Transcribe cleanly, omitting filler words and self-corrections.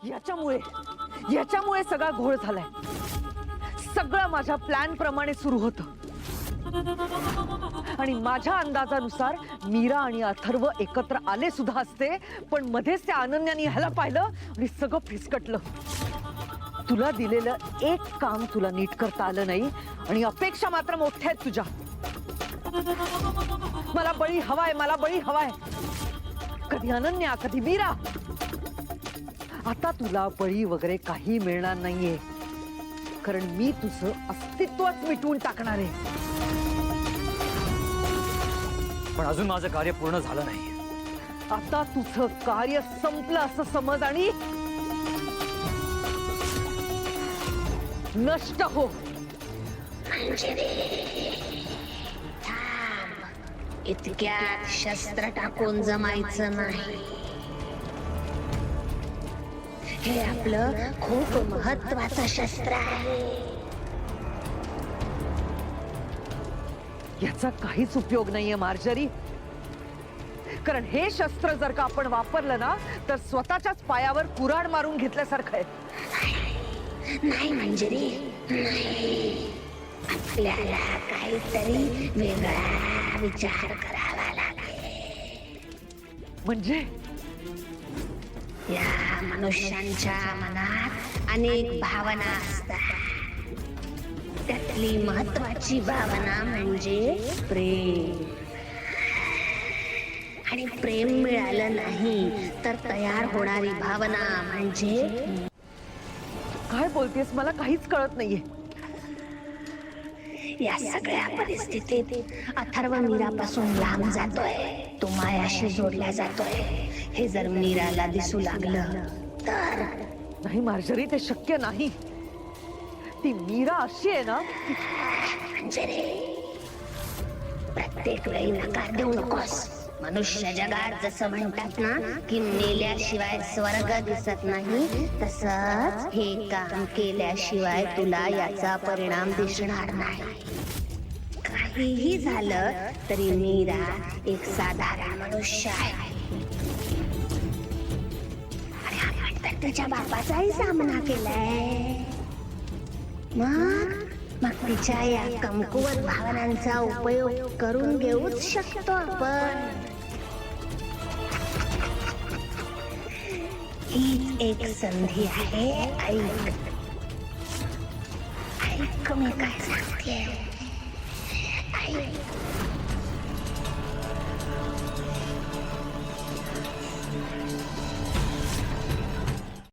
याच्यामुळे सगळा घोळ झालाय. सगळं माझ्या प्लॅन प्रमाणे सुरू होतं आणि माझ्या अंदाजानुसार मीरा आणि अथर्व एकत्र आले सुद्धा असते, पण मध्येच त्या अनन्याने ह्याला पाहिलं आणि सगळं फिसकटलं. तुला दिलेलं एक काम तुला नीट करता आलं नाही आणि अपेक्षा मात्र मोठ्या आहेत तुझ्या. मला बळी हवाय. कधी अनन्या, कधी मीरा. आता तुला बळी वगैरे काही मिळणार नाहीये, कारण मी तुझं अस्तित्वच मिटवून टाकणार आहे. पण अजून माझं कार्य पूर्ण झालं नाही. आता तुझं कार्य संपलं असं समज आणि नष्ट हो. इतक्यात शस्त्र टाकून जमायचं नाही. हे आपलं खूप महत्वाचं शस्त्र आहे. याचा काहीच उपयोग नाहीये मार्जरी, कारण हे शस्त्र जर का आपण वापरलं ना तर स्वतःच्याच पायावर कुऱ्हाड मारून घेतल्यासारखं आहे. नाही मंजिरी, नाही. आपल्याला काहीतरी वेगळा विचार करावा लागेल. म्हणजे या मनुष्यांच्या मनात अनेक भावना असतात. त्यातली महत्वाची भावना म्हणजे प्रेम. आणि प्रेम मिळालं नाही तर तयार होणारी भावना म्हणजे काय बोलतेस, मला काहीच कळत नाहीये. या सगळ्या परिस्थितीत अथर्व मीरापासून लांब जातोय, तो मायाशी जोडला जातोय. हे जर मीराला दिसू लागलं तर नाही मार्जरी, ते शक्य नाही. ती मीरा अशी आहे ना, प्रत्येक वेळी नकार देऊ नकोस. मनुष्य जगात जसं म्हणतात ना की मेल्याशिवाय स्वर्ग दिसत नाही, तसंच हे काम केल्याशिवाय तुला याचा परिणाम दिसणार नाही. काहीही झालं तरी मीरा एक साधारण मनुष्य आहे. आणि आपण तर त्याच्या बापाचाही सामना केलाय. मग तिच्या या कमकुवत भावनांचा उपयोग करून घेऊच शकतो आपण. हीच एक संधी आहे. ऐक मी काय सांगते. ऐक.